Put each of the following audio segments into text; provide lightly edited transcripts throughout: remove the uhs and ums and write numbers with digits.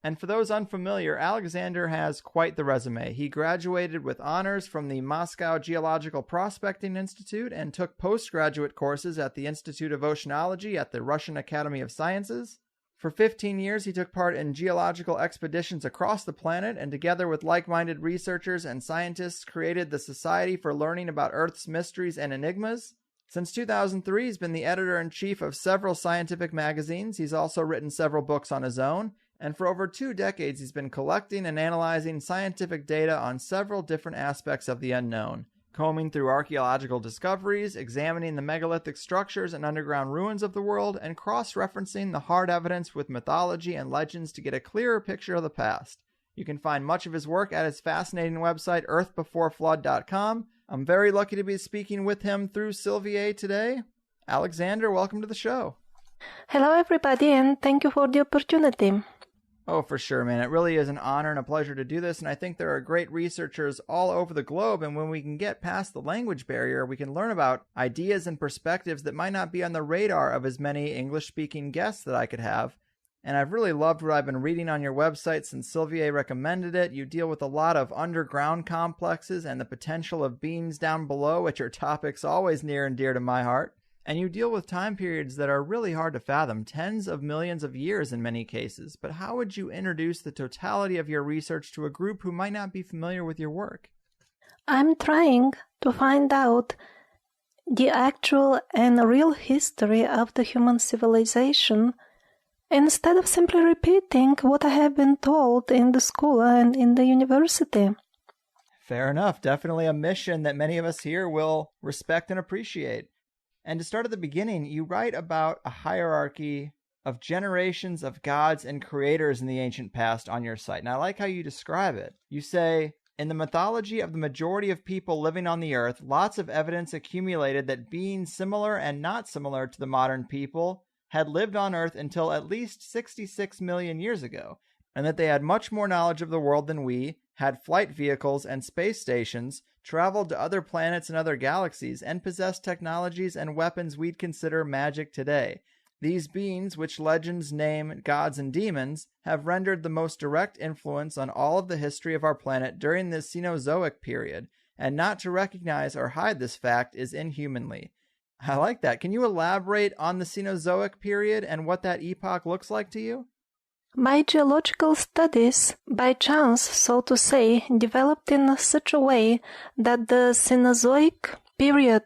And for those unfamiliar, Alexander has quite the resume. He graduated with honors from the Moscow Geological Prospecting Institute and took postgraduate courses at the Institute of Oceanology at the Russian Academy of Sciences. For 15 years, he took part in geological expeditions across the planet and together with like-minded researchers and scientists created the Society for Learning about Earth's Mysteries and Enigmas. Since 2003, he's been the editor-in-chief of several scientific magazines. He's also written several books on his own. And for over 2 decades, he's been collecting and analyzing scientific data on several different aspects of the unknown, combing through archaeological discoveries, examining the megalithic structures and underground ruins of the world, and cross-referencing the hard evidence with mythology and legends to get a clearer picture of the past. You can find much of his work at his fascinating website, earthbeforeflood.com. I'm very lucky to be speaking with him through Silvier today. Alexander, welcome to the show. Hello, everybody, and thank you for the opportunity. Oh, for sure, man. It really is an honor and a pleasure to do this, and I think there are great researchers all over the globe, and when we can get past the language barrier, we can learn about ideas and perspectives that might not be on the radar of as many English-speaking guests that I could have. And I've really loved what I've been reading on your website since Silvier recommended it. You deal with a lot of underground complexes and the potential of beings down below, which are topics always near and dear to my heart. And you deal with time periods that are really hard to fathom, tens of millions of years in many cases. But how would you introduce the totality of your research to a group who might not be familiar with your work? I'm trying to find out the actual and real history of the human civilization instead of simply repeating what I have been told in the school and in the university. Fair enough. Definitely a mission that many of us here will respect and appreciate. And to start at the beginning, you write about a hierarchy of generations of gods and creators in the ancient past on your site. And I like how you describe it. You say, in the mythology of the majority of people living on the earth, lots of evidence accumulated that beings similar and not similar to the modern people had lived on earth until at least 66 million years ago, and that they had much more knowledge of the world than we, had flight vehicles and space stations, traveled to other planets and other galaxies, and possessed technologies and weapons we'd consider magic today. These beings, which legends name gods and demons, have rendered the most direct influence on all of the history of our planet during the Cenozoic period, and not to recognize or hide this fact is inhumanly. I like that. Can you elaborate on the Cenozoic period and what that epoch looks like to you? My geological studies, by chance, so to say, developed in such a way that the Cenozoic period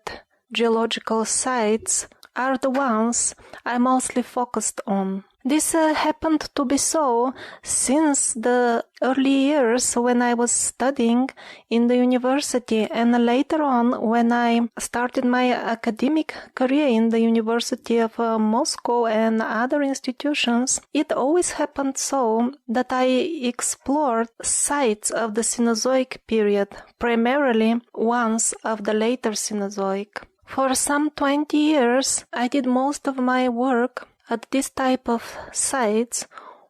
geological sites are the ones I mostly focused on. This happened to be so since the early years when I was studying in the university, and later on when I started my academic career in the University of Moscow and other institutions. It always happened so that I explored sites of the Cenozoic period, primarily ones of the later Cenozoic. For some 20 years, I did most of my work at this type of sites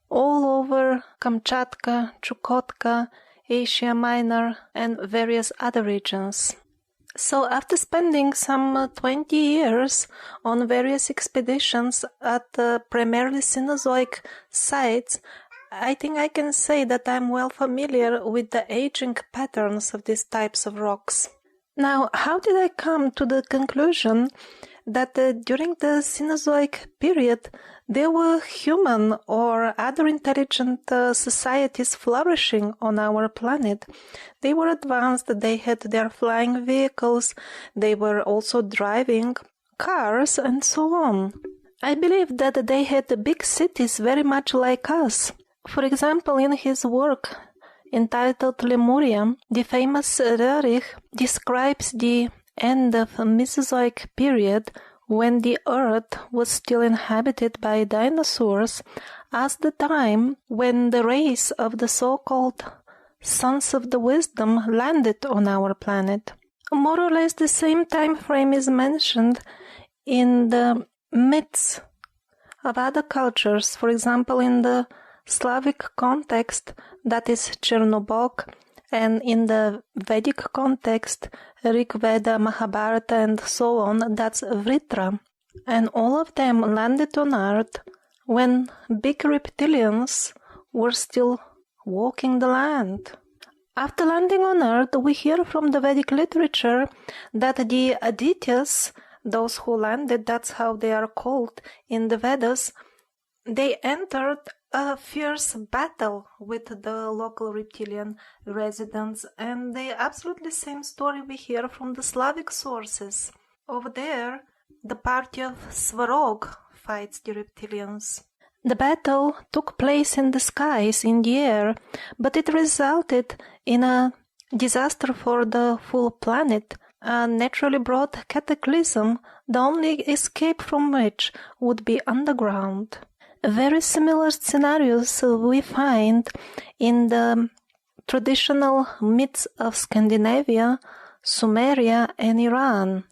all over Kamchatka, Chukotka, Asia Minor, and various other regions. So after spending some 20 years on various expeditions at primarily Cenozoic sites, I think I can say that I'm well familiar with the aging patterns of these types of rocks. Now, how did I come to the conclusion that during the Cenozoic period there were human or other intelligent societies flourishing on our planet? They were advanced, they had their flying vehicles, they were also driving cars and so on. I believe that they had big cities very much like us. For example, in his work entitled Lemuria, the famous Röhrich describes the end of the Mesozoic period, when the earth was still inhabited by dinosaurs, as the time when the race of the so-called Sons of the Wisdom landed on our planet. More or less the same time frame is mentioned in the myths of other cultures, for example in the Slavic context, that is Chernobog, and in the Vedic context, Rig Veda, Mahabharata, and so on, that's Vritra. And all of them landed on Earth when big reptilians were still walking the land. After landing on Earth, we hear from the Vedic literature that the Adityas, those who landed, that's how they are called in the Vedas, they entered a fierce battle with the local reptilian residents, and the absolutely same story we hear from the Slavic sources. Over there, the party of Svarog fights the reptilians. The battle took place in the skies, in the air, but it resulted in a disaster for the full planet, a naturally brought cataclysm, the only escape from which would be underground. Very similar scenarios we find in the traditional myths of Scandinavia, Sumeria, and Iran.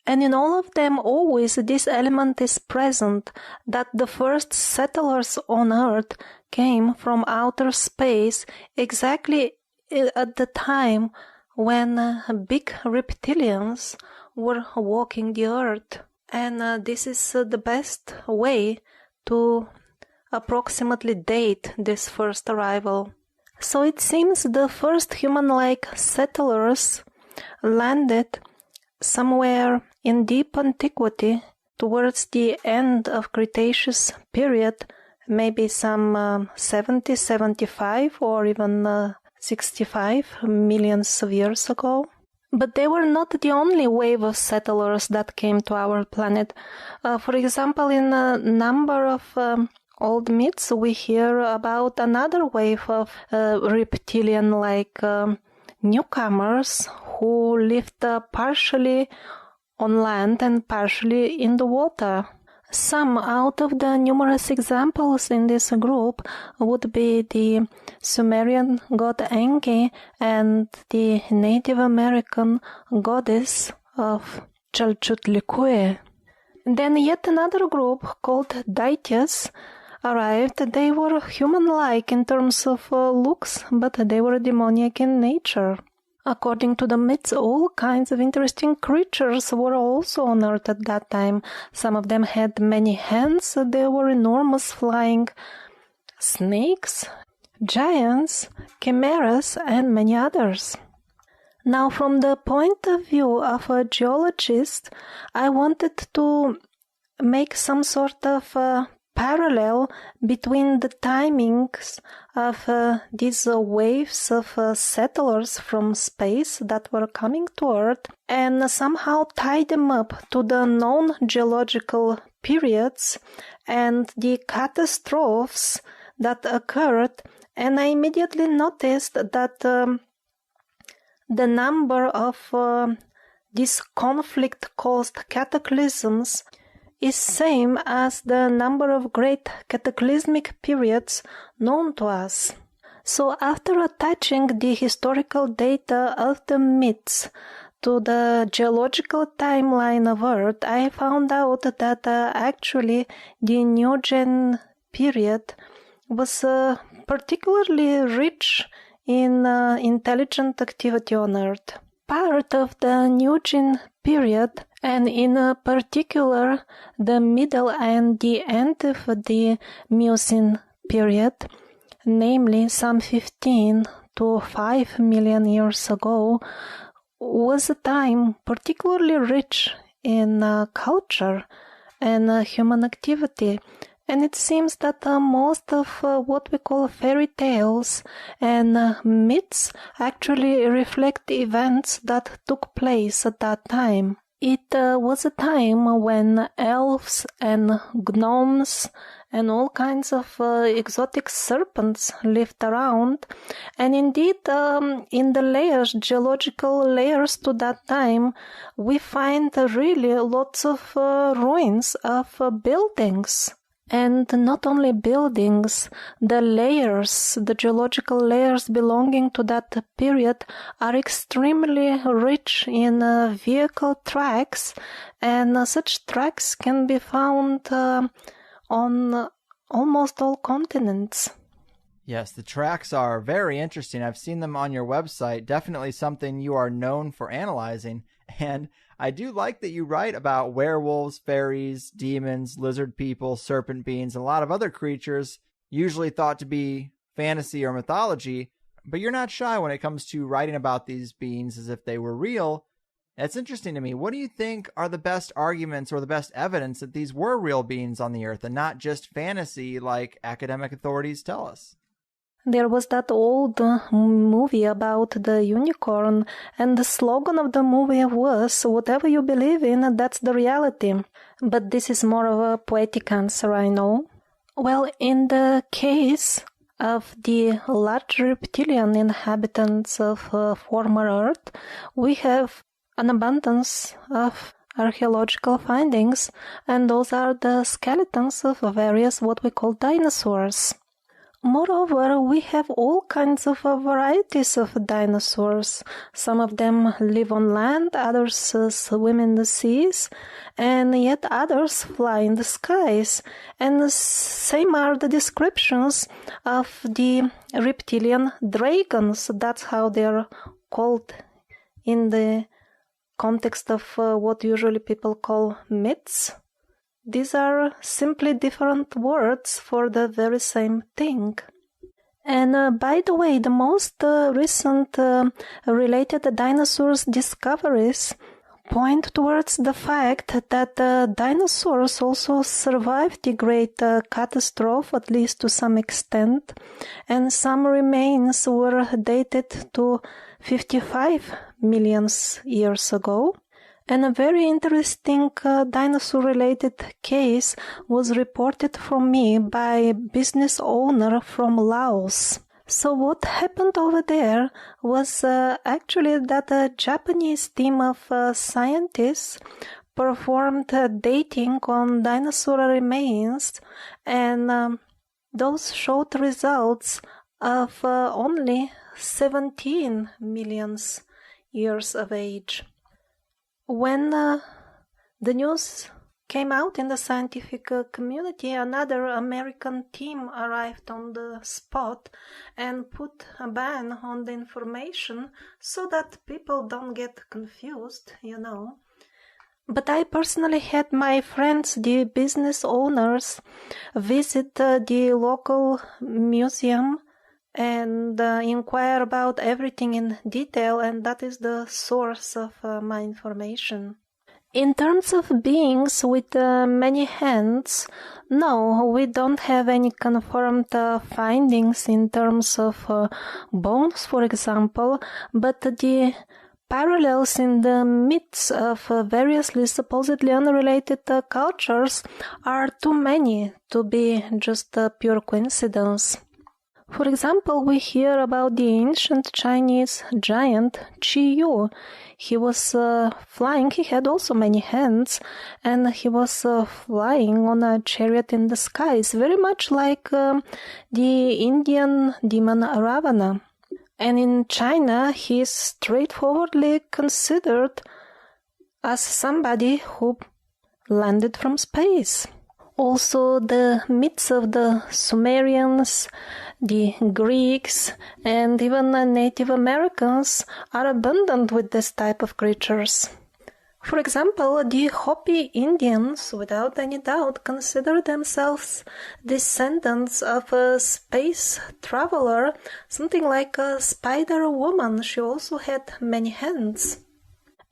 And in all of them, always this element is present, that the first settlers on Earth came from outer space exactly at the time when big reptilians were walking the Earth. And this is the best way to approximately date this first arrival. So it seems the first human-like settlers landed somewhere in deep antiquity, towards the end of Cretaceous period, maybe some 70, 75 or even 65 millions of years ago. But they were not the only wave of settlers that came to our planet. For example, in a number of old myths, we hear about another wave of reptilian-like newcomers who lived partially on land and partially in the water. Some out of the numerous examples in this group would be the Sumerian god Enki and the Native American goddess of Chalchutlikue. Then yet another group called Daityas arrived. They were human-like in terms of looks, but they were demoniac in nature. According to the myths, all kinds of interesting creatures were also on Earth at that time. Some of them had many hands. There were enormous flying snakes, giants, chimeras, and many others. Now, from the point of view of a geologist, I wanted to make some sort of parallel between the timings of these waves of settlers from space that were coming to Earth and somehow tie them up to the known geological periods and the catastrophes that occurred. And I immediately noticed that the number of these conflict-caused cataclysms is same as the number of great cataclysmic periods known to us. So after attaching the historical data of the myths to the geological timeline of Earth, I found out that actually the Neogen period was particularly rich in intelligent activity on Earth. Part of the Neogen period, and in particular the middle and the end of the Miocene period, namely some 15 to 5 million years ago, was a time particularly rich in culture and human activity. And it seems that most of what we call fairy tales and myths actually reflect events that took place at that time. It was a time when elves and gnomes and all kinds of exotic serpents lived around. And indeed, in the layers, geological layers to that time, we find really lots of ruins of buildings. And not only buildings, the layers, the geological layers belonging to that period are extremely rich in vehicle tracks, and such tracks can be found on almost all continents. Yes, the tracks are very interesting. I've seen them on your website. Definitely something you are known for analyzing. And I do like that you write about werewolves, fairies, demons, lizard people, serpent beings, and a lot of other creatures usually thought to be fantasy or mythology, but you're not shy when it comes to writing about these beings as if they were real. It's interesting to me. What do you think are the best arguments or the best evidence that these were real beings on the earth and not just fantasy like academic authorities tell us? There was that old movie about the unicorn, and the slogan of the movie was, "Whatever you believe in, that's the reality." But this is more of a poetic answer, I know. Well, in the case of the large reptilian inhabitants of former Earth, we have an abundance of archaeological findings, and those are the skeletons of various what we call dinosaurs. Moreover, we have all kinds of varieties of dinosaurs. Some of them live on land, others swim in the seas, and yet others fly in the skies. And same are the descriptions of the reptilian dragons. That's how they're called in the context of what usually people call myths. These are simply different words for the very same thing. And by the way, the most recent related dinosaurs discoveries point towards the fact that dinosaurs also survived the great catastrophe, at least to some extent, and some remains were dated to 55 million years ago. And a very interesting dinosaur-related case was reported from me by a business owner from Laos. So what happened over there was actually that a Japanese team of scientists performed dating on dinosaur remains, and those showed results of only 17 million years of age. When the news came out in the scientific community, another American team arrived on the spot and put a ban on the information so that people don't get confused, you know. But I personally had my friends, the business owners, visit the local museum and inquire about everything in detail, and that is the source of my information. In terms of beings with many hands, no, we don't have any confirmed findings in terms of bones, for example, but the parallels in the myths of variously supposedly unrelated cultures are too many to be just a pure coincidence. For example, we hear about the ancient Chinese giant Qi Yu. He was flying, he had also many hands, and he was flying on a chariot in the skies, very much like the Indian demon Ravana. And in China, he is straightforwardly considered as somebody who landed from space. Also, the myths of the Sumerians, the Greeks, and even Native Americans are abundant with this type of creatures. For example, the Hopi Indians, without any doubt, consider themselves descendants of a space traveler, something like a spider woman. She also had many hands.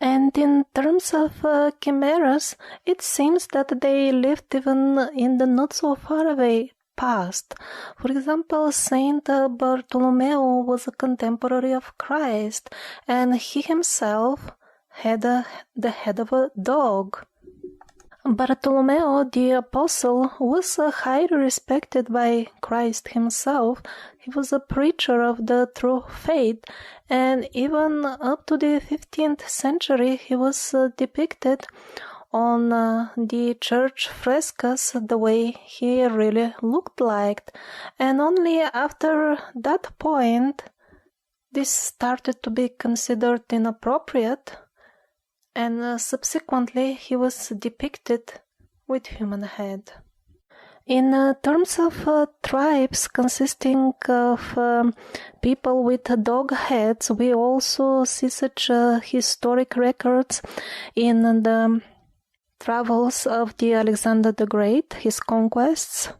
And in terms of chimeras, it seems that they lived even in the not so far away past. For example, Saint Bartholomew was a contemporary of Christ, and he himself had the head of a dog. Bartholomew the Apostle was highly respected by Christ himself. He was a preacher of the true faith, and even up to the 15th century he was depicted on the church frescoes the way he really looked like. And only after that point this started to be considered inappropriate, and subsequently he was depicted with human head. In terms of tribes consisting of people with dog heads, we also see such historic records in the travels of the Alexander the Great, his conquests.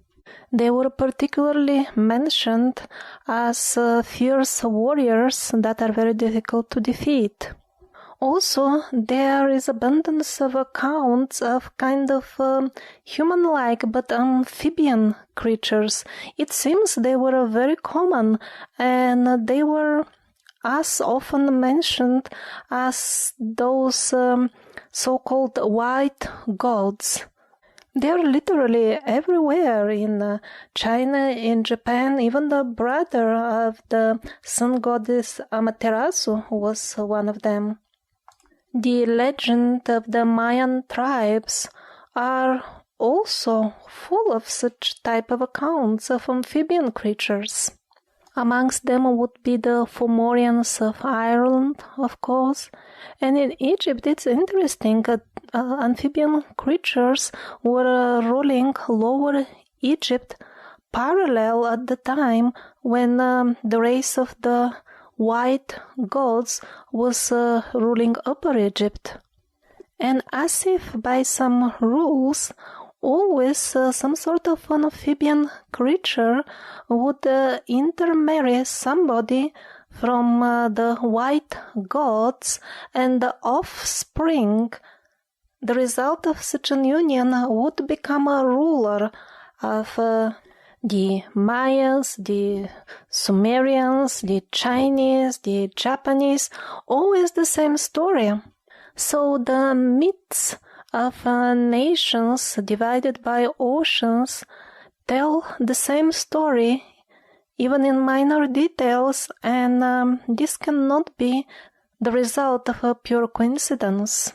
They were particularly mentioned as fierce warriors that are very difficult to defeat. Also, there is abundance of accounts of kind of human-like but amphibian creatures. It seems they were very common, and they were as often mentioned as those so-called white gods. They are literally everywhere in China, in Japan. Even the brother of the sun goddess Amaterasu was one of them. The legend of the Mayan tribes are also full of such type of accounts of amphibian creatures. Amongst them would be the Fomorians of Ireland, of course. And in Egypt, it's interesting that amphibian creatures were ruling Lower Egypt parallel at the time when the race of the white gods was ruling Upper Egypt. And as if by some rules, always some sort of an amphibian creature would intermarry somebody from the white gods, and the offspring, the result of such an union, would become a ruler of the Mayas, the Sumerians, the Chinese, the Japanese, always the same story. So the myths of nations divided by oceans tell the same story, even in minor details, and this cannot be the result of a pure coincidence.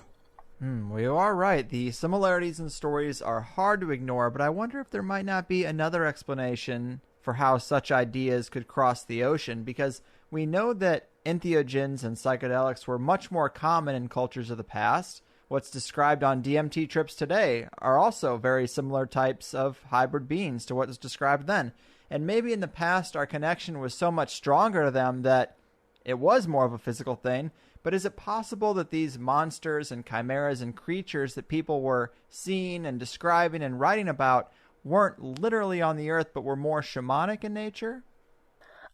Well, you are right. The similarities in stories are hard to ignore, but I wonder if there might not be another explanation for how such ideas could cross the ocean, because we know that entheogens and psychedelics were much more common in cultures of the past. What's described on DMT trips today are also very similar types of hybrid beings to what was described then. And maybe in the past our connection was so much stronger to them that it was more of a physical thing. But is it possible that these monsters and chimeras and creatures that people were seeing and describing and writing about weren't literally on the earth but were more shamanic in nature?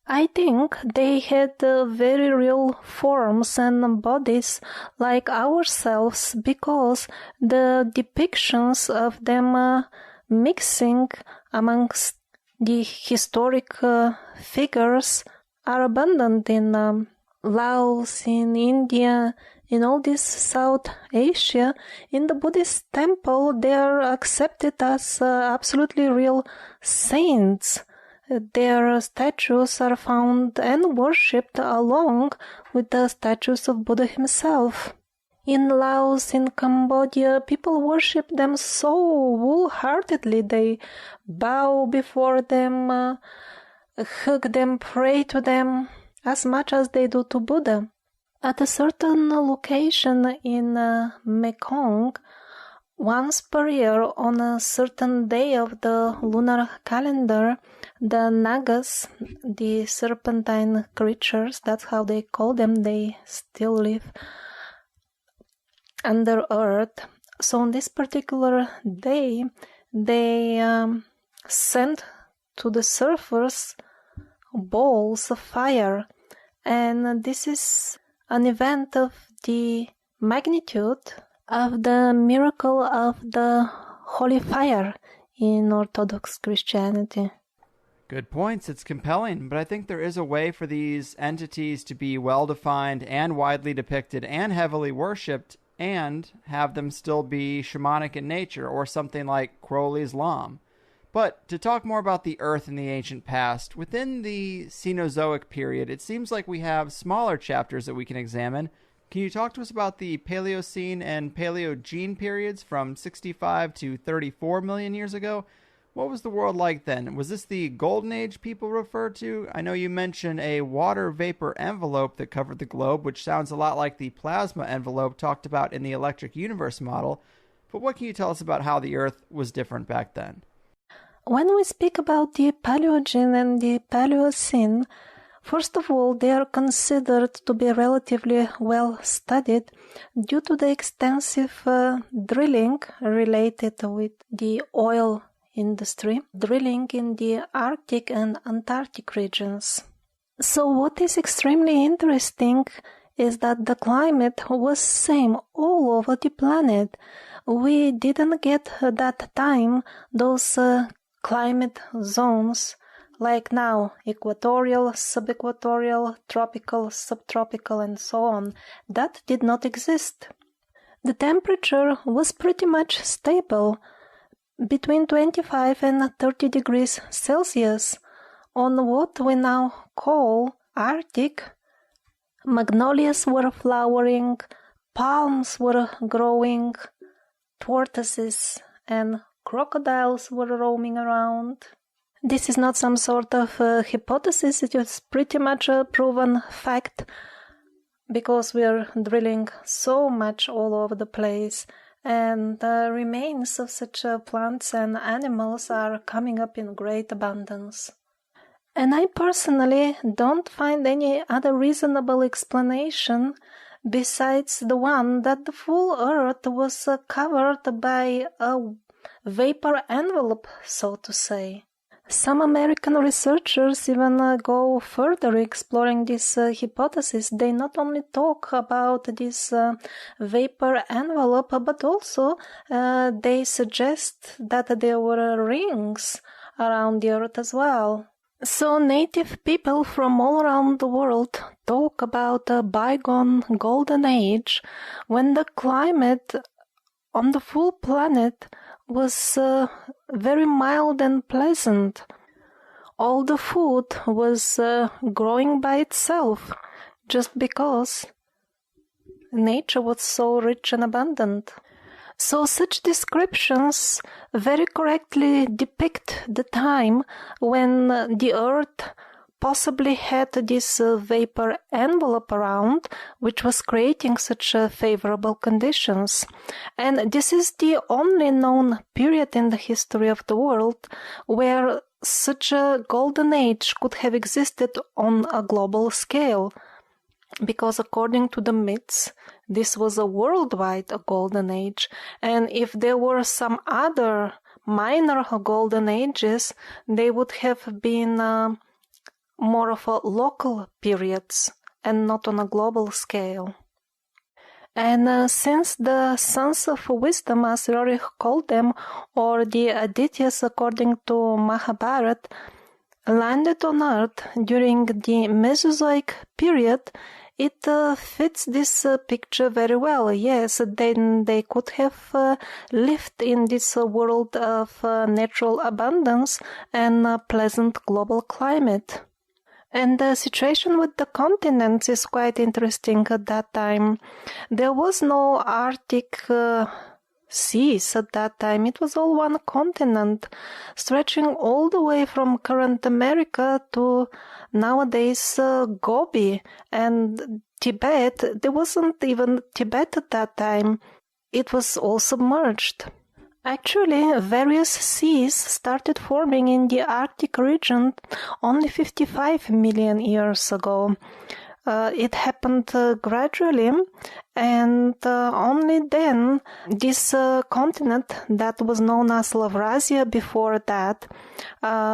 I think they had very real forms and bodies like ourselves, because the depictions of them mixing amongst the historic figures are abundant in Laos, in India, in all this South Asia. In the Buddhist temple, they are accepted as absolutely real saints. Their statues are found and worshipped along with the statues of Buddha himself. In Laos, in Cambodia, people worship them so wholeheartedly. They bow before them, hug them, pray to them, as much as they do to Buddha. At a certain location in Mekong, once per year on a certain day of the lunar calendar, the Nagas, the serpentine creatures, that's how they call them, they still live under earth. So on this particular day, they send to the surfers balls of fire, and this is an event of the magnitude of the miracle of the holy fire in Orthodox Christianity. Good points. It's compelling, but I think there is a way for these entities to be well-defined and widely depicted and heavily worshipped and have them still be shamanic in nature, or something like Crowley's Lam. But to talk more about the Earth in the ancient past, within the Cenozoic period, it seems like we have smaller chapters that we can examine. Can you talk to us about the Paleocene and Paleogene periods from 65 to 34 million years ago? What was the world like then? Was this the Golden Age people refer to? I know you mentioned a water vapor envelope that covered the globe, which sounds a lot like the plasma envelope talked about in the electric universe model. But what can you tell us about how the Earth was different back then? When we speak about the Paleogene and the Paleocene, first of all, they are considered to be relatively well studied due to the extensive drilling related with the oil industry, drilling in the Arctic and Antarctic regions. So what is extremely interesting is that the climate was same all over the planet. We didn't get at that time those climate zones like now, equatorial, subequatorial, tropical, subtropical, and so on. That did not exist. The temperature was pretty much stable, between 25 and 30 degrees Celsius, on what we now call Arctic. Magnolias were flowering, palms were growing, tortoises and crocodiles were roaming around. This is not some sort of hypothesis, it is pretty much a proven fact, because we are drilling so much all over the place, and the remains of such plants and animals are coming up in great abundance. And I personally don't find any other reasonable explanation besides the one that the full Earth was covered by a vapor envelope, so to say. Some American researchers even go further exploring this hypothesis. They not only talk about this vapor envelope, but also they suggest that there were rings around the Earth as well. So native people from all around the world talk about a bygone golden age when the climate on the full planet was very mild and pleasant. All the food was growing by itself just because nature was so rich and abundant. So such descriptions very correctly depict the time when the Earth possibly had this vapor envelope around, which was creating such favorable conditions. And this is the only known period in the history of the world where such a golden age could have existed on a global scale. Because according to the myths, this was a worldwide golden age, and if there were some other minor golden ages, they would have been more of a local periods and not on a global scale. And since the sons of wisdom, as Roerich called them, or the Adityas according to Mahabharata, landed on Earth during the Mesozoic period, it fits this picture very well. Yes, then they could have lived in this world of natural abundance and pleasant global climate. And the situation with the continents is quite interesting at that time. There was no Arctic seas at that time. It was all one continent, stretching all the way from current America to nowadays Gobi and Tibet. There wasn't even Tibet at that time. It was all submerged. Actually, various seas started forming in the Arctic region only 55 million years ago. It happened gradually, and only then this continent that was known as Laurasia before that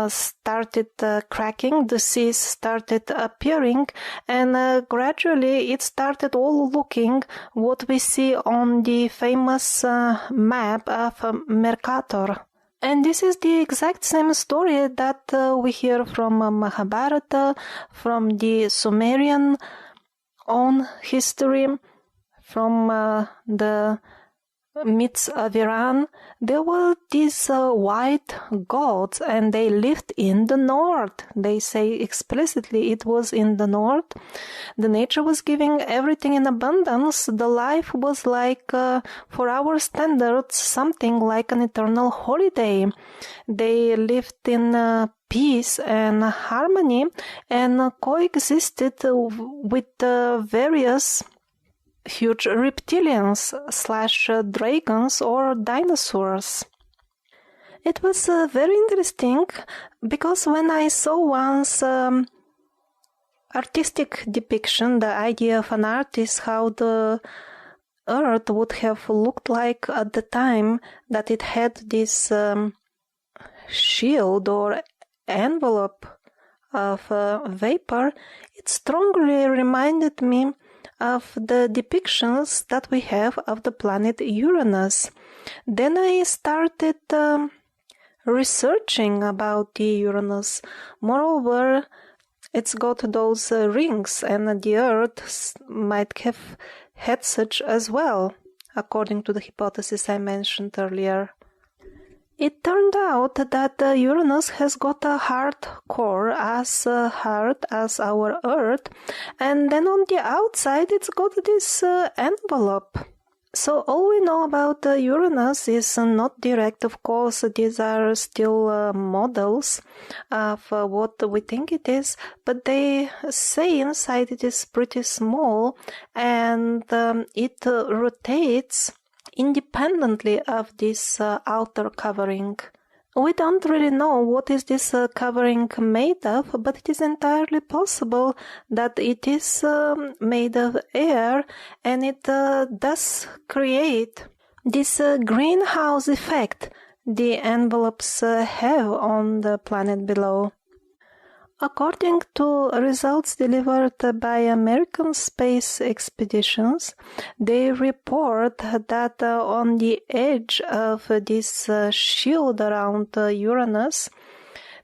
started cracking, the seas started appearing, and gradually it started all looking what we see on the famous map of Mercator. And this is the exact same story that we hear from Mahabharata, from the Sumerian own history, from the myths of Iran. There were these white gods, and they lived in the north. They say explicitly it was in the north. The nature was giving everything in abundance. The life was like, for our standards, something like an eternal holiday. They lived in peace and harmony and coexisted with various huge reptilians / dragons or dinosaurs. It was very interesting because when I saw once artistic depiction, the idea of an artist, how the Earth would have looked like at the time that it had this shield or envelope of vapor, it strongly reminded me of the depictions that we have of the planet Uranus. Then I started researching about the Uranus. Moreover, it's got those rings, and the Earth might have had such as well, according to the hypothesis I mentioned earlier. It turned out that Uranus has got a hard core, as hard as our Earth, and then on the outside it's got this envelope. So all we know about Uranus is not direct, of course. These are still models of what we think it is, but they say inside it is pretty small, and it rotates independently of this outer covering. We don't really know what is this covering made of, but it is entirely possible that it is made of air, and it does create this greenhouse effect the envelopes have on the planet below. According to results delivered by American space expeditions, they report that on the edge of this shield around Uranus,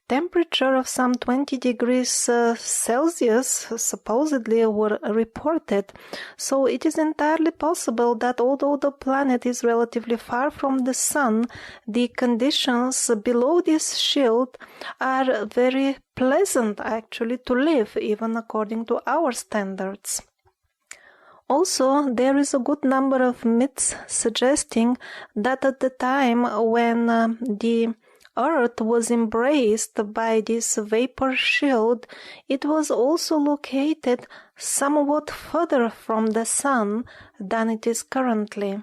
temperature of some 20 degrees Celsius supposedly were reported. So it is entirely possible that although the planet is relatively far from the sun, the conditions below this shield are very pleasant actually to live, even according to our standards. Also, there is a good number of myths suggesting that at the time when the Earth was embraced by this vapor shield, it was also located somewhat further from the sun than it is currently.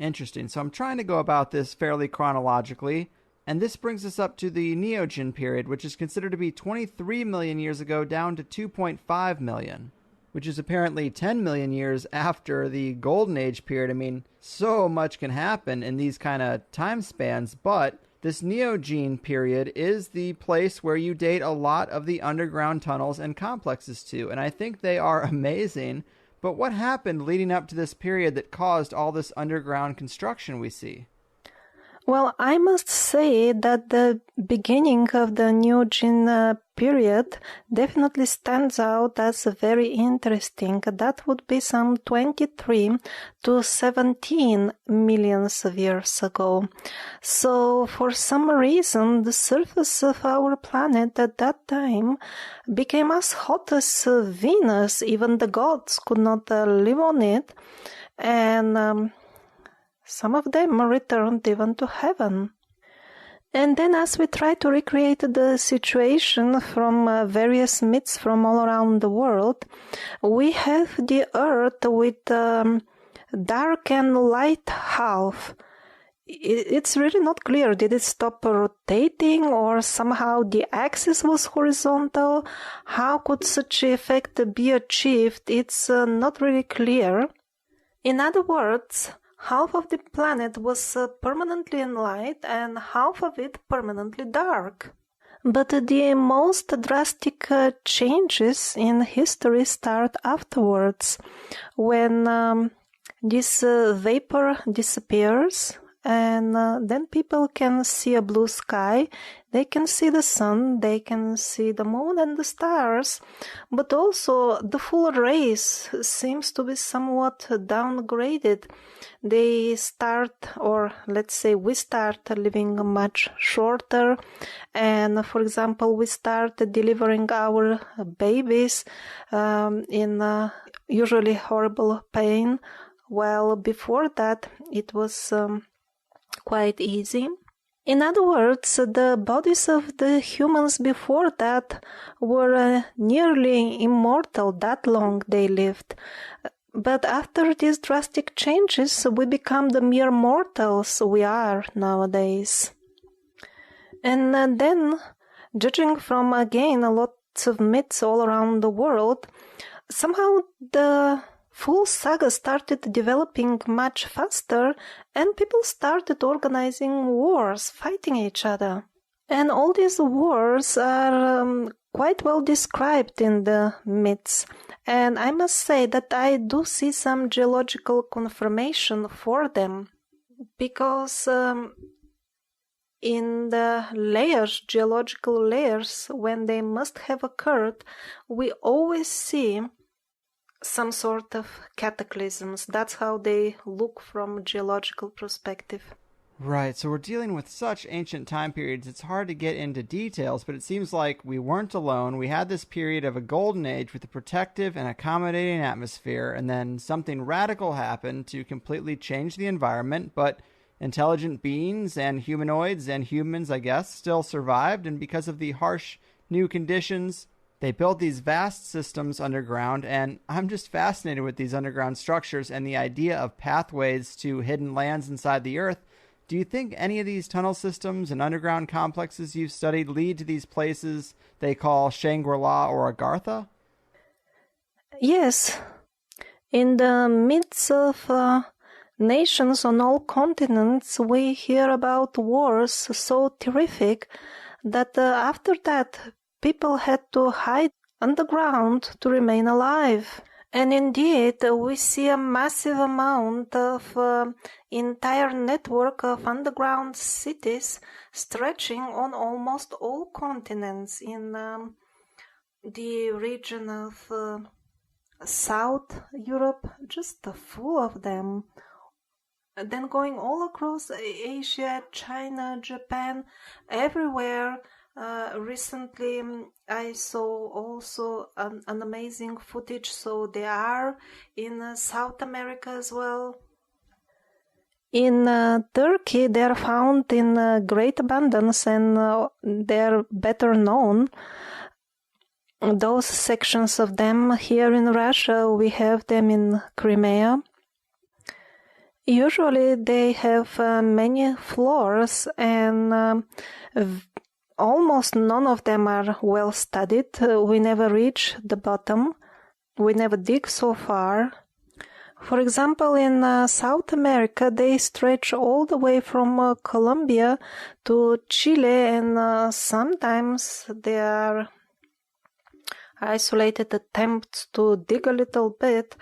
Interesting. So I'm trying to go about this fairly chronologically, and this brings us up to the Neogen period, which is considered to be 23 million years ago down to 2.5 million, which is apparently 10 million years after the Golden Age period. I mean, so much can happen in these kind of time spans, but this Neogene period is the place where you date a lot of the underground tunnels and complexes to, and I think they are amazing. But what happened leading up to this period that caused all this underground construction we see? Well, I must say that the beginning of the Neogene period definitely stands out as very interesting. That would be some 23 to 17 millions of years ago. So, for some reason, the surface of our planet at that time became as hot as Venus. Even the gods could not live on it. And some of them returned even to heaven. And then as we try to recreate the situation from various myths from all around the world, we have the Earth with dark and light half. It's really not clear. Did it stop rotating, or somehow the axis was horizontal? How could such effect be achieved? It's not really clear. In other words, half of the planet was permanently in light and half of it permanently dark. But the most drastic changes in history start afterwards, when this vapor disappears, and then people can see a blue sky, they can see the sun, they can see the moon and the stars, but also the full race seems to be somewhat downgraded. They start, or let's say we start living much shorter, and for example we start delivering our babies in usually horrible pain, while before that it was quite easy. In other words, the bodies of the humans before that were nearly immortal, that long they lived. But after these drastic changes, we become the mere mortals we are nowadays. And then, judging from, again, lots of myths all around the world, somehow the full saga started developing much faster, and people started organizing wars, fighting each other. And all these wars are quite well described in the myths. And I must say that I do see some geological confirmation for them, because in the layers, geological layers, when they must have occurred, we always see some sort of cataclysms. That's how they look from a geological perspective. Right, so we're dealing with such ancient time periods, it's hard to get into details, but it seems like we weren't alone. We had this period of a golden age with a protective and accommodating atmosphere, and then something radical happened to completely change the environment, but intelligent beings and humanoids and humans, I guess, still survived, and because of the harsh new conditions, they built these vast systems underground, and I'm just fascinated with these underground structures and the idea of pathways to hidden lands inside the earth. Do you think any of these tunnel systems and underground complexes you've studied lead to these places they call Shangri-La or Agartha? Yes. In the midst of nations on all continents, we hear about wars so terrific that after that, people had to hide underground to remain alive. And indeed, we see a massive amount of entire network of underground cities stretching on almost all continents in the region of South Europe, just full of them. Then going all across Asia, China, Japan, everywhere. Recently, I saw also an amazing footage, so they are in South America as well. In Turkey, they are found in great abundance, and they are better known. Those sections of them here in Russia, we have them in Crimea. Usually, they have many floors, and almost none of them are well studied. We never reach the bottom. We never dig so far. For example, in South America, they stretch all the way from Colombia to Chile, and sometimes there are isolated attempts to dig a little bit,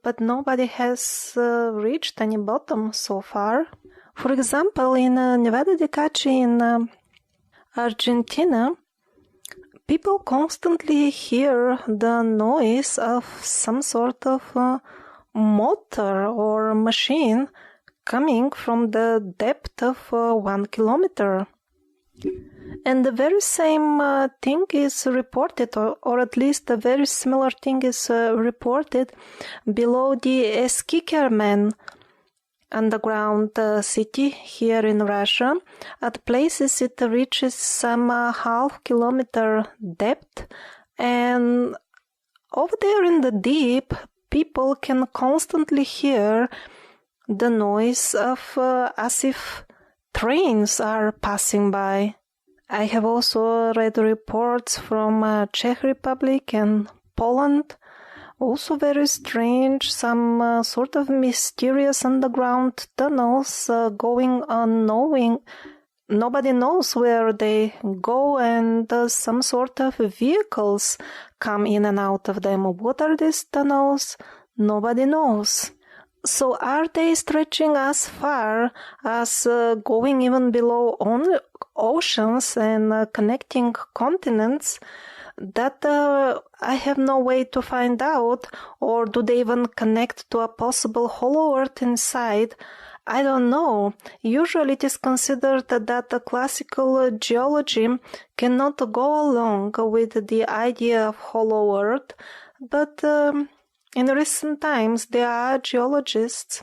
but nobody has reached any bottom so far. For example, in Nevada de Cachi in Argentina, people constantly hear the noise of some sort of motor or machine coming from the depth of 1 kilometer. And the very same thing is reported, or at least a very similar thing is reported below the Eskikerman underground city here in Russia. At places it reaches some half-kilometer depth, and over there in the deep, people can constantly hear the noise of as if trains are passing by. I have also read reports from Czech Republic and Poland. Also very strange, some sort of mysterious underground tunnels going unknowing. Nobody knows where they go, and some sort of vehicles come in and out of them. What are these tunnels? Nobody knows. So are they stretching as far as going even below oceans and connecting continents? That I have no way to find out. Or do they even connect to a possible hollow earth inside? I don't know. Usually it is considered that the classical geology cannot go along with the idea of hollow earth, but in recent times there are geologists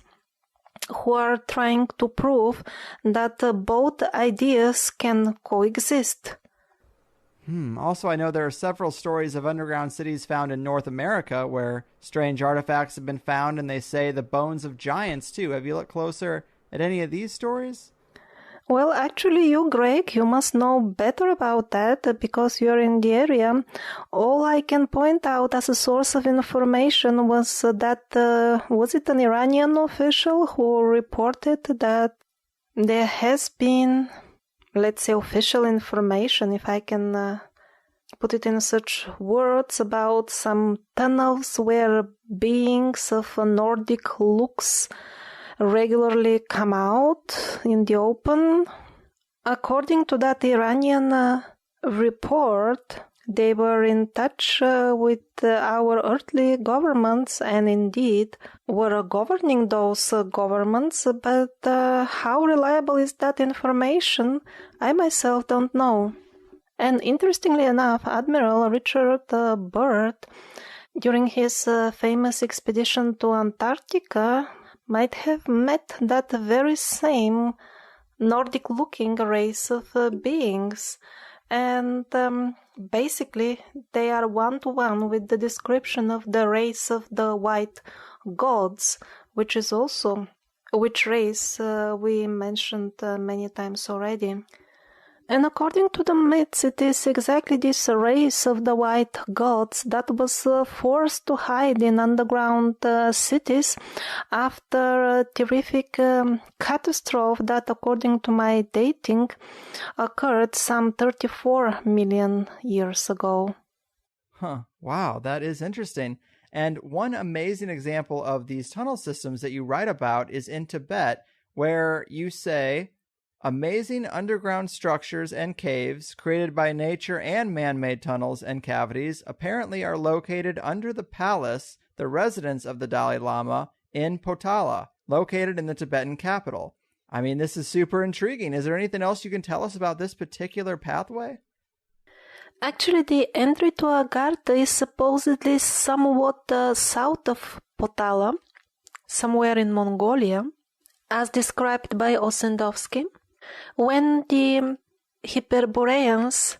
who are trying to prove that both ideas can coexist. Also, I know there are several stories of underground cities found in North America where strange artifacts have been found, and they say the bones of giants, too. Have you looked closer at any of these stories? Well, actually, you, Greg, you must know better about that because you're in the area. All I can point out as a source of information was that, was it an Iranian official who reported that there has been, let's say, official information, if I can put it in such words, about some tunnels where beings of Nordic looks regularly come out in the open. According to that Iranian report, they were in touch with our earthly governments and indeed were governing those governments, but how reliable is that information? I myself don't know. And interestingly enough, Admiral Richard Byrd, during his famous expedition to Antarctica, might have met that very same Nordic-looking race of beings. And basically, they are one-to-one with the description of the race of the white gods, which race we mentioned many times already. And according to the myths, it is exactly this race of the white gods that was forced to hide in underground cities after a terrific catastrophe that, according to my dating, occurred some 34 million years ago. Huh. Wow, that is interesting. And one amazing example of these tunnel systems that you write about is in Tibet, where you say, amazing underground structures and caves created by nature and man-made tunnels and cavities apparently are located under the palace, the residence of the Dalai Lama, in Potala, located in the Tibetan capital. I mean, this is super intriguing. Is there anything else you can tell us about this particular pathway? Actually, the entry to Agartha is supposedly somewhat south of Potala, somewhere in Mongolia, as described by Ossendowski. When the Hyperboreans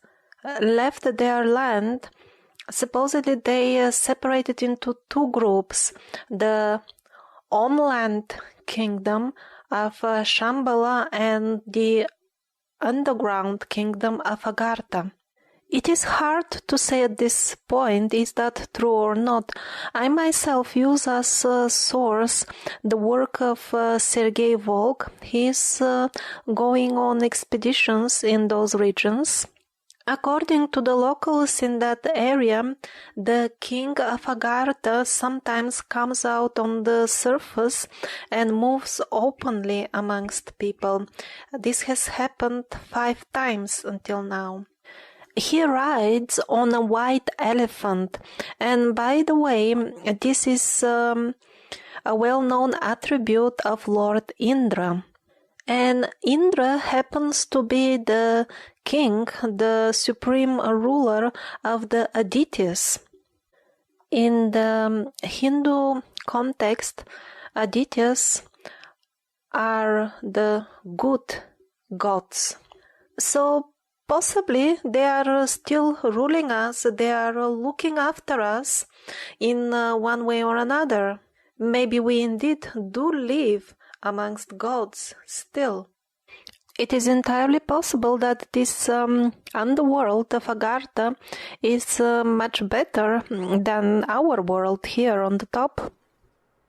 left their land, supposedly they separated into two groups, the on-land kingdom of Shambhala and the underground kingdom of Agartha. It is hard to say at this point, is that true or not. I myself use as a source the work of Sergei Volk. He is going on expeditions in those regions. According to the locals in that area, the king of Agartha sometimes comes out on the surface and moves openly amongst people. This has happened 5 times until now. He rides on a white elephant, and by the way, this is a well-known attribute of Lord Indra. And Indra happens to be the king, the supreme ruler of the Adityas. In the Hindu context, Adityas are the good gods. So possibly they are still ruling us, they are looking after us in one way or another. Maybe we indeed do live amongst gods still. It is entirely possible that this underworld of Agartha is much better than our world here on the top.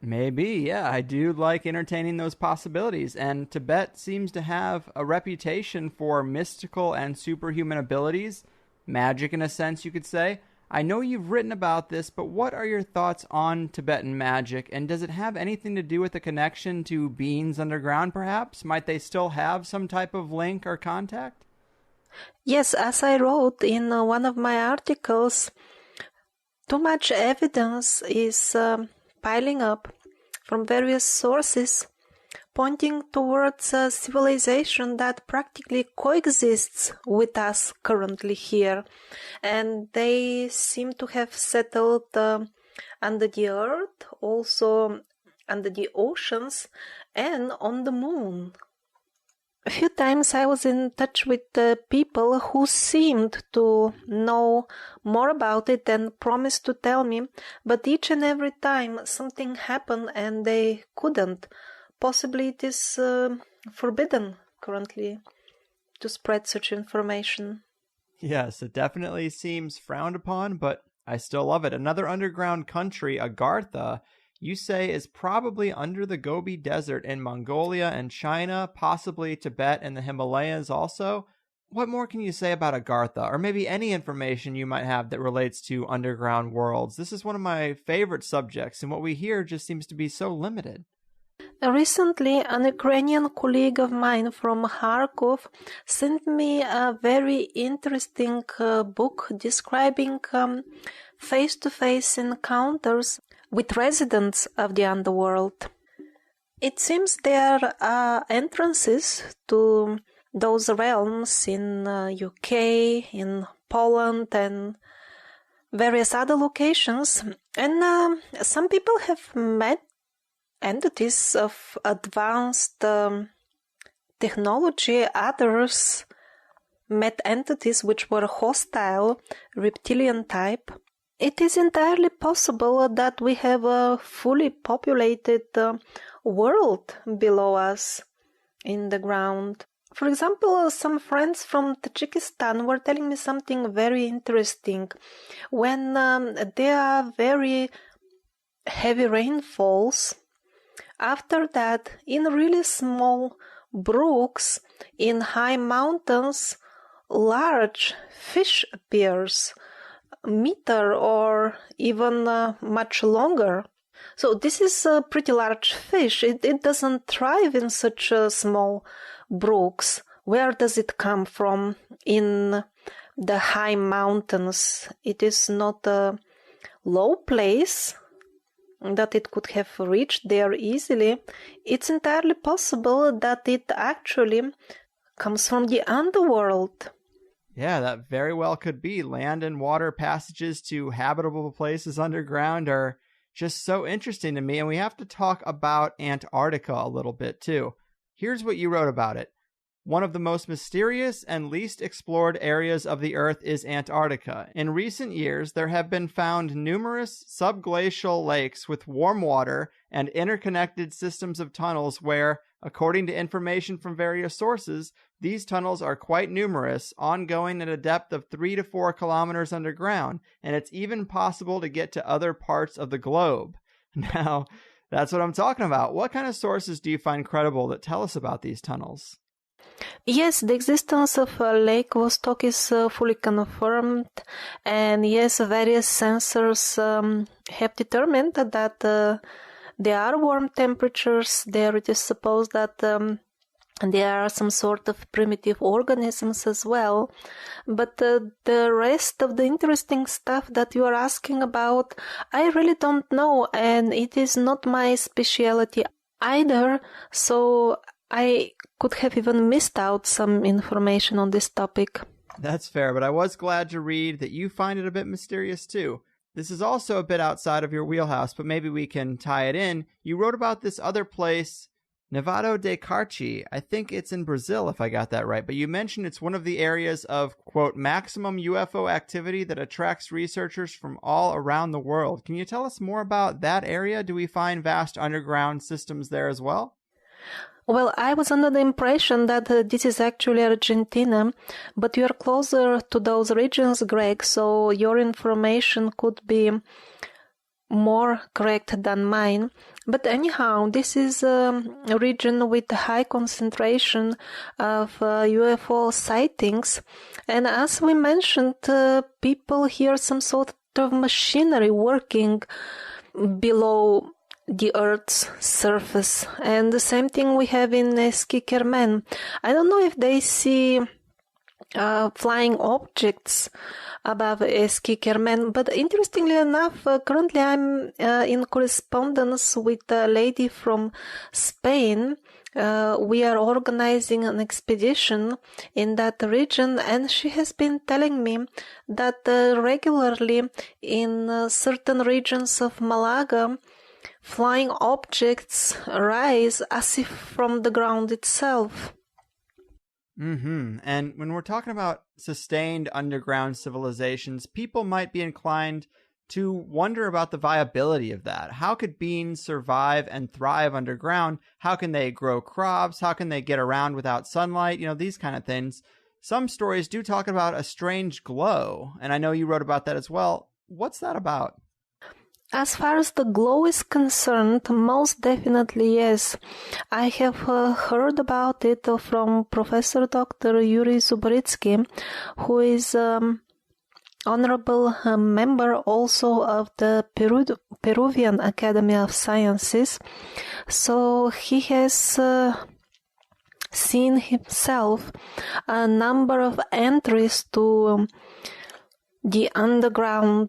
Maybe, yeah. I do like entertaining those possibilities, and Tibet seems to have a reputation for mystical and superhuman abilities, magic in a sense, you could say. I know you've written about this, but what are your thoughts on Tibetan magic, and does it have anything to do with the connection to beings underground, perhaps? Might they still have some type of link or contact? Yes, as I wrote in one of my articles, too much evidence is piling up from various sources pointing towards a civilization that practically coexists with us currently here, and they seem to have settled under the earth, also under the oceans, and on the moon. A few times I was in touch with people who seemed to know more about it and promised to tell me, but each and every time something happened and they couldn't. Possibly it is forbidden currently to spread such information. Yes, it definitely seems frowned upon, but I still love it. Another underground country, Agartha, you say is probably under the Gobi Desert in Mongolia and China, possibly Tibet and the Himalayas also. What more can you say about Agartha, or maybe any information you might have that relates to underground worlds? This is one of my favorite subjects, and what we hear just seems to be so limited. Recently, an Ukrainian colleague of mine from Kharkov sent me a very interesting book describing face-to-face encounters with residents of the underworld. It seems there are entrances to those realms in UK, in Poland, and various other locations. And some people have met entities of advanced technology. Others met entities which were hostile, reptilian type. It is entirely possible that we have a fully populated world below us in the ground. For example, some friends from Tajikistan were telling me something very interesting. When there are very heavy rainfalls, after that, in really small brooks, in high mountains, large fish appears, meter or even much longer. So this is a pretty large fish. It doesn't thrive in such small brooks. Where does it come from? In the high mountains. It is not a low place that it could have reached there easily. It's entirely possible that it actually comes from the underworld. Yeah, that very well could be. Land and water passages to habitable places underground are just so interesting to me, and we have to talk about Antarctica a little bit too. Here's what you wrote about it. One of the most mysterious and least explored areas of the Earth is Antarctica. In recent years, there have been found numerous subglacial lakes with warm water and interconnected systems of tunnels where, according to information from various sources, these tunnels are quite numerous, ongoing at a depth of 3 to 4 kilometers underground, and it's even possible to get to other parts of the globe. Now, that's what I'm talking about. What kind of sources do you find credible that tell us about these tunnels? Yes, the existence of Lake Vostok is fully confirmed, and yes, various sensors have determined that there are warm temperatures there. It is supposed that there are some sort of primitive organisms as well, but the rest of the interesting stuff that you are asking about, I really don't know, and it is not my specialty either, so I could have even missed out some information on this topic. That's fair, but I was glad to read that you find it a bit mysterious too. This is also a bit outside of your wheelhouse, but maybe we can tie it in. You wrote about this other place, Nevado de Carchi. I think it's in Brazil, if I got that right, but you mentioned it's one of the areas of, quote, maximum UFO activity that attracts researchers from all around the world. Can you tell us more about that area? Do we find vast underground systems there as well? Well, I was under the impression that this is actually Argentina, but you are closer to those regions, Greg, so your information could be more correct than mine. But anyhow, this is a region with a high concentration of UFO sightings. And as we mentioned, people hear some sort of machinery working below the Earth's surface. And the same thing we have in Skikermen. I don't know if they see flying objects above Skikermen, but interestingly enough, currently I'm in correspondence with a lady from Spain. We are organizing an expedition in that region, and she has been telling me that regularly in certain regions of Malaga, flying objects rise as if from the ground itself. And when we're talking about sustained underground civilizations, people might be inclined to wonder about the viability of that. How could beans survive and thrive underground? How can they grow crops? How can they get around without sunlight? These kind of things. Some stories do talk about a strange glow, and I know you wrote about that as well. What's that about? As far as the glow is concerned, most definitely yes. I have heard about it from Professor Dr. Yuri Zubritsky, who is honorable member also of the Peruvian Academy of Sciences. So he has seen himself a number of entries to the underground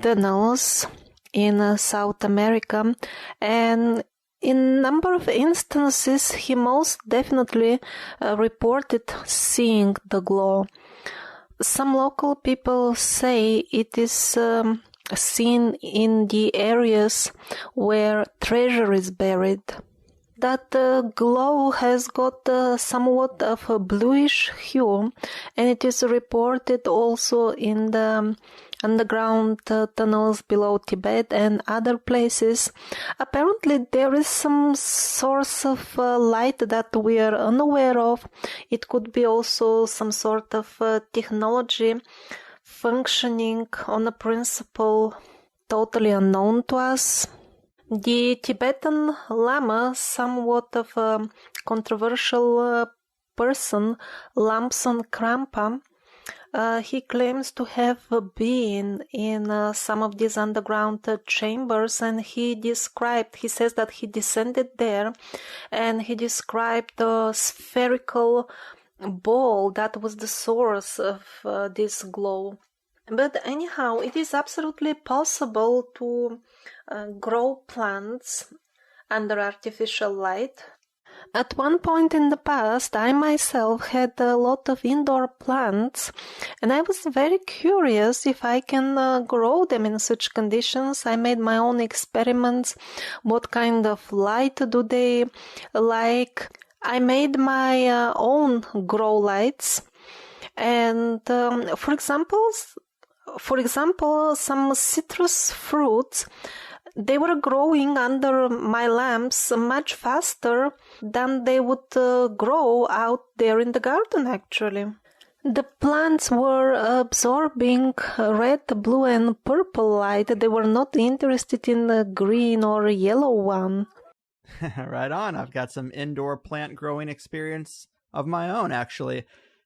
tunnels in South America, and in a number of instances he most definitely reported seeing the glow. Some local people say it is seen in the areas where treasure is buried. That glow has got somewhat of a bluish hue, and it is reported also in the underground tunnels below Tibet and other places. Apparently there is some source of light that we are unaware of. It could be also some sort of technology functioning on a principle totally unknown to us. The Tibetan Lama, somewhat of a controversial person, Lamson Krampa, he claims to have been in some of these underground chambers, and he says that he descended there and he described a spherical ball that was the source of this glow. But anyhow, it is absolutely possible to grow plants under artificial light. At one point in the past, I myself had a lot of indoor plants, and I was very curious if I can grow them in such conditions. I made my own experiments. What kind of light do they like? I made my own grow lights, and for example, some citrus fruits, they were growing under my lamps much faster than they would grow out there in the garden, actually. The plants were absorbing red, blue, and purple light. They were not interested in the green or yellow one. Right on. I've got some indoor plant growing experience of my own, actually.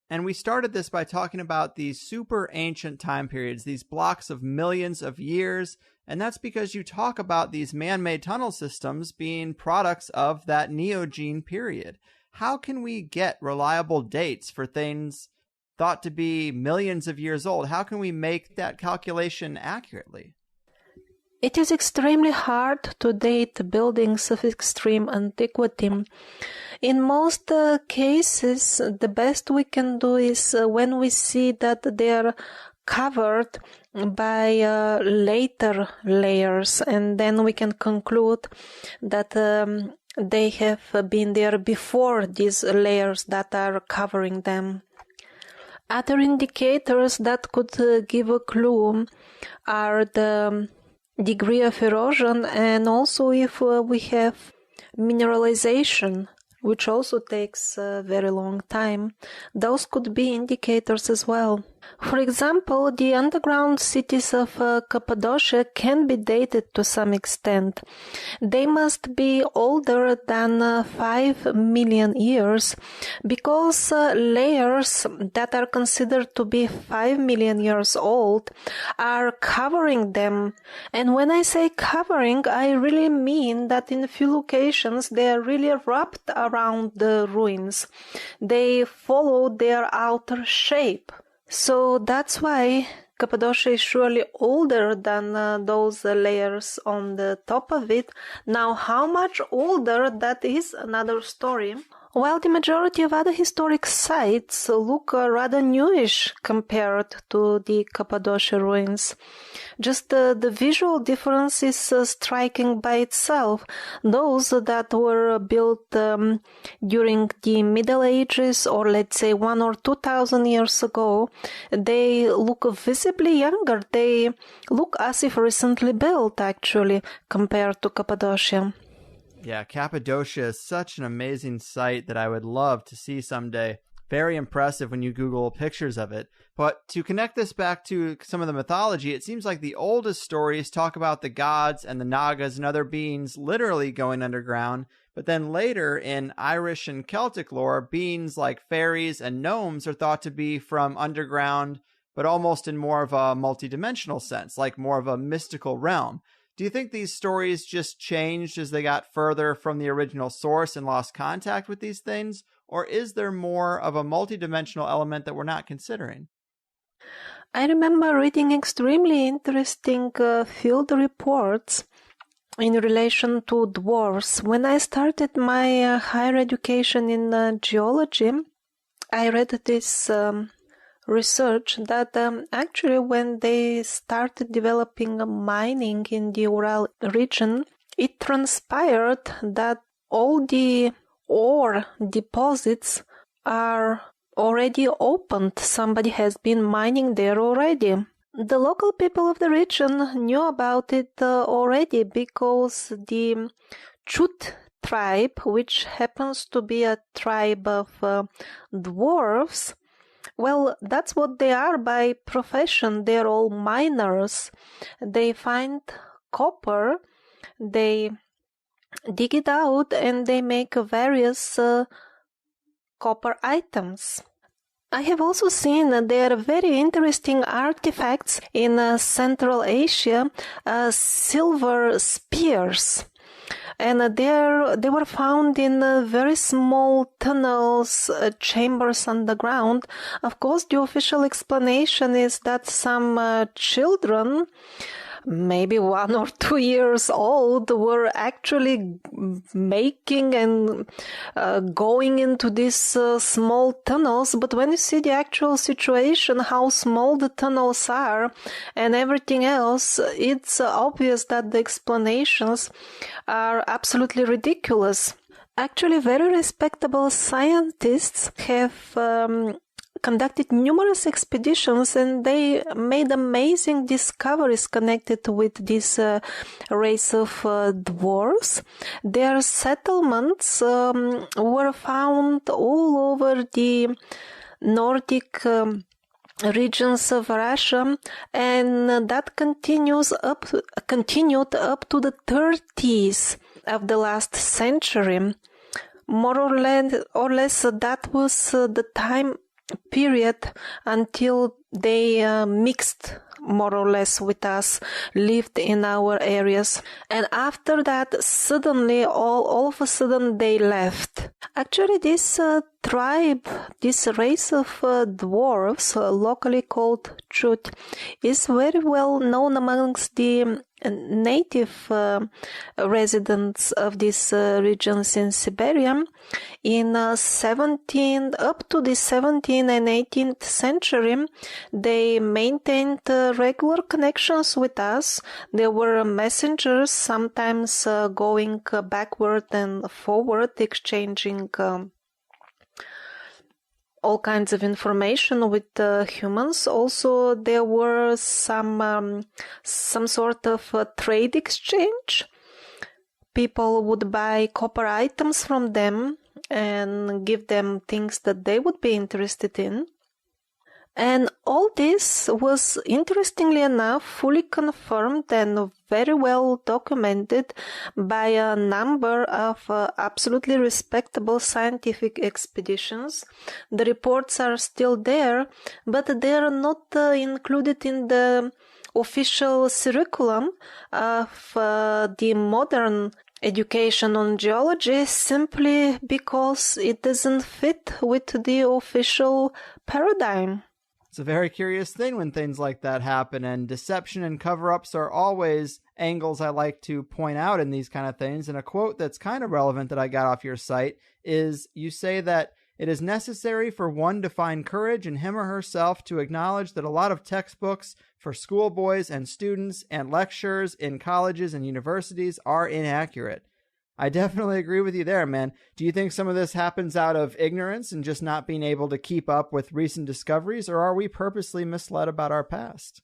And we started this by talking about these super ancient time periods, these blocks of millions of years. And that's because you talk about these man-made tunnel systems being products of that Neogene period. How can we get reliable dates for things thought to be millions of years old? How can we make that calculation accurately? It is extremely hard to date buildings of extreme antiquity. In most cases, the best we can do is when we see that they are covered by later layers, and then we can conclude that they have been there before these layers that are covering them. Other indicators that could give a clue are the degree of erosion, and also if we have mineralization, which also takes a very long time. Those could be indicators as well. For example, the underground cities of Cappadocia can be dated to some extent. They must be older than 5 million years because layers that are considered to be 5 million years old are covering them. And when I say covering, I really mean that in a few locations they are really wrapped around the ruins. They follow their outer shape. So that's why Cappadocia is surely older than those layers on the top of it. Now, how much older, that is another story. while the majority of other historic sites look rather newish compared to the Cappadocia ruins. Just the visual difference is striking by itself. Those that were built during the Middle Ages, or let's say 1,000 or 2,000 years ago, they look visibly younger. They look as if recently built, actually, compared to Cappadocia. Yeah, Cappadocia is such an amazing site that I would love to see someday. Very impressive when you Google pictures of it. But to connect this back to some of the mythology, it seems like the oldest stories talk about the gods and the Nagas and other beings literally going underground. But then later in Irish and Celtic lore, beings like fairies and gnomes are thought to be from underground, but almost in more of a multidimensional sense, like more of a mystical realm. Do you think these stories just changed as they got further from the original source and lost contact with these things? Or is there more of a multidimensional element that we're not considering? I remember reading extremely interesting field reports in relation to dwarves. When I started my higher education in geology, I read this research that actually when they started developing mining in the Ural region, it transpired that all the ore deposits are already opened. Somebody has been mining there already. The local people of the region knew about it already because the Chut tribe, which happens to be a tribe of dwarves, well, that's what they are by profession. They're all miners. They find copper, they dig it out, and they make various copper items. I have also seen there are very interesting artifacts in Central Asia, silver spears. And they were found in very small tunnels, chambers underground. Of course, the official explanation is that some children, maybe 1 or 2 years old, were actually making and going into these small tunnels. But when you see the actual situation, how small the tunnels are and everything else, it's obvious that the explanations are absolutely ridiculous. Actually, very respectable scientists have conducted numerous expeditions, and they made amazing discoveries connected with this race of dwarves. Their settlements were found all over the Nordic regions of Russia, and that continued up to the 30s of the last century. More or less that was the time period until they mixed more or less with us, lived in our areas, and after that suddenly all of a sudden they left. Actually, this tribe, this race of dwarves, locally called Chut, is very well known amongst the native residents of these regions in Siberia. In up to the 17th and 18th century, they maintained regular connections with us. There were messengers, sometimes going backward and forward, exchanging all kinds of information with humans. Also, there were some sort of trade exchange. People would buy copper items from them and give them things that they would be interested in. And all this was, interestingly enough, fully confirmed and very well documented by a number of absolutely respectable scientific expeditions. The reports are still there, but they are not included in the official curriculum of the modern education on geology, simply because it doesn't fit with the official paradigm. It's a very curious thing when things like that happen, and deception and cover-ups are always angles I like to point out in these kind of things. And a quote that's kind of relevant that I got off your site is, you say that it is necessary for one to find courage in him or herself to acknowledge that a lot of textbooks for schoolboys and students and lectures in colleges and universities are inaccurate. I definitely agree with you there, man. Do you think some of this happens out of ignorance and just not being able to keep up with recent discoveries, or are we purposely misled about our past?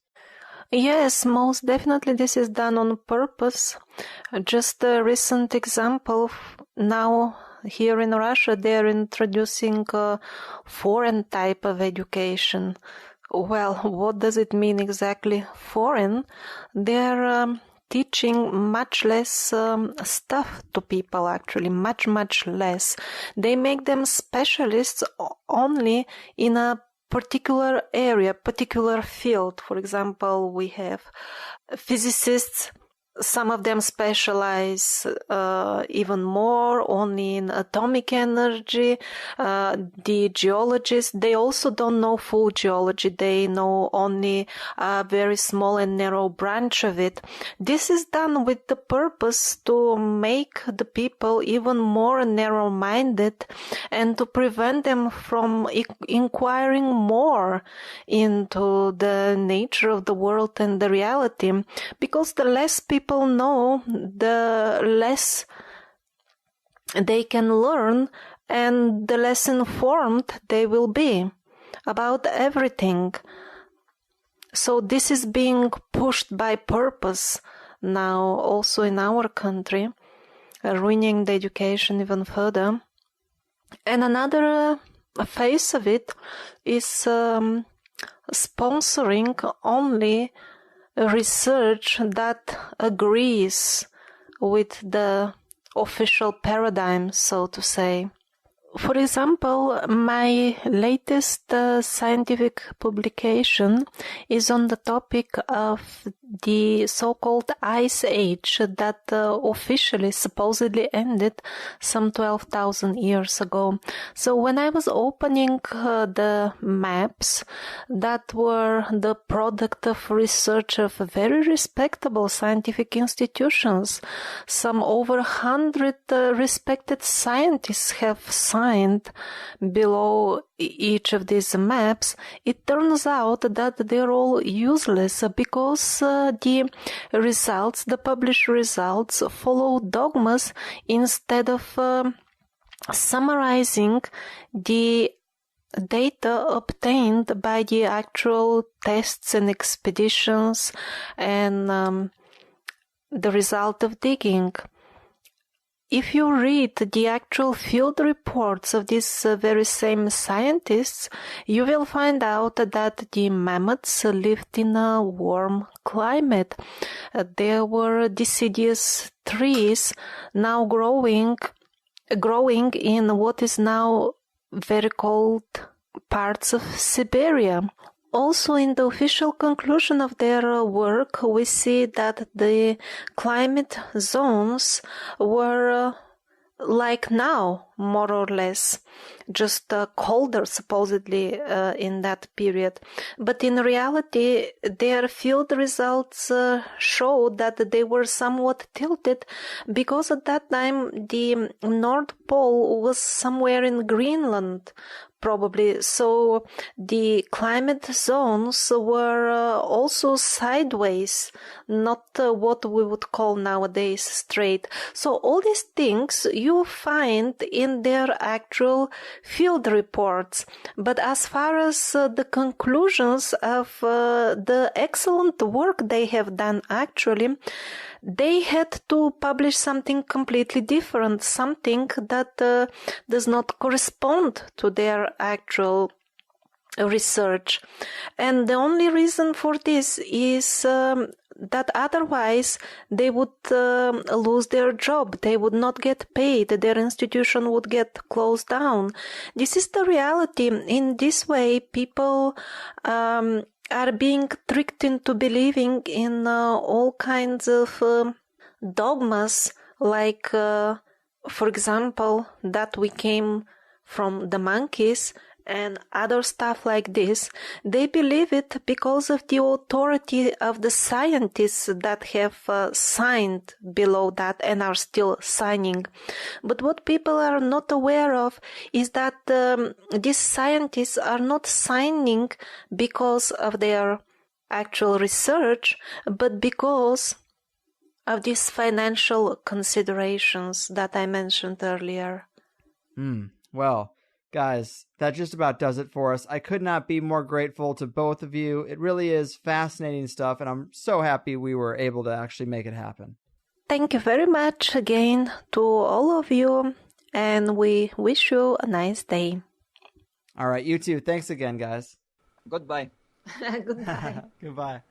Yes, most definitely this is done on purpose. Just a recent example, now here in Russia they're introducing a foreign type of education. Well, what does it mean exactly, foreign? They're teaching much less stuff to people, actually, much less. They make them specialists only in a particular area, particular field. For example, we have physicists. Some of them specialize even more only in atomic energy. The geologists, they also don't know full geology. They know only a very small and narrow branch of it. This is done with the purpose to make the people even more narrow-minded and to prevent them from inquiring more into the nature of the world and the reality. Because the less people know, the less they can learn and the less informed they will be about everything. So this is being pushed by purpose now also in our country, ruining the education even further. And another face of it is sponsoring only research that agrees with the official paradigm, so to say. For example, my latest scientific publication is on the topic of the so-called Ice Age that officially supposedly ended some 12,000 years ago. So when I was opening the maps that were the product of research of very respectable scientific institutions, some over 100 respected scientists have signed below each of these maps, it turns out that they're all useless because the results, the published results, follow dogmas instead of summarizing the data obtained by the actual tests and expeditions and the result of digging. If you read the actual field reports of these very same scientists, you will find out that the mammoths lived in a warm climate. There were deciduous trees now growing in what is now very cold parts of Siberia. Also, in the official conclusion of their work, we see that the climate zones were like now, more or less, just colder, supposedly, in that period. But in reality, their field results show that they were somewhat tilted because at that time the North Pole was somewhere in Greenland, probably. So the climate zones were also sideways, not what we would call nowadays straight. So all these things you find in their actual field reports. But as far as the conclusions of the excellent work they have done actually, they had to publish something completely different, something that does not correspond to their actual research. And the only reason for this is that otherwise they would lose their job. They would not get paid. Their institution would get closed down. This is the reality. In this way, people are being tricked into believing in all kinds of dogmas, like, for example, that we came from the monkeys and other stuff like this, they believe it because of the authority of the scientists that have signed below that and are still signing. But what people are not aware of is that these scientists are not signing because of their actual research, but because of these financial considerations that I mentioned earlier. Well, guys, that just about does it for us. I could not be more grateful to both of you. It really is fascinating stuff, and I'm so happy we were able to actually make it happen. Thank you very much again to all of you, and we wish you a nice day. All right, you too. Thanks again, guys. Goodbye. Goodbye. Goodbye.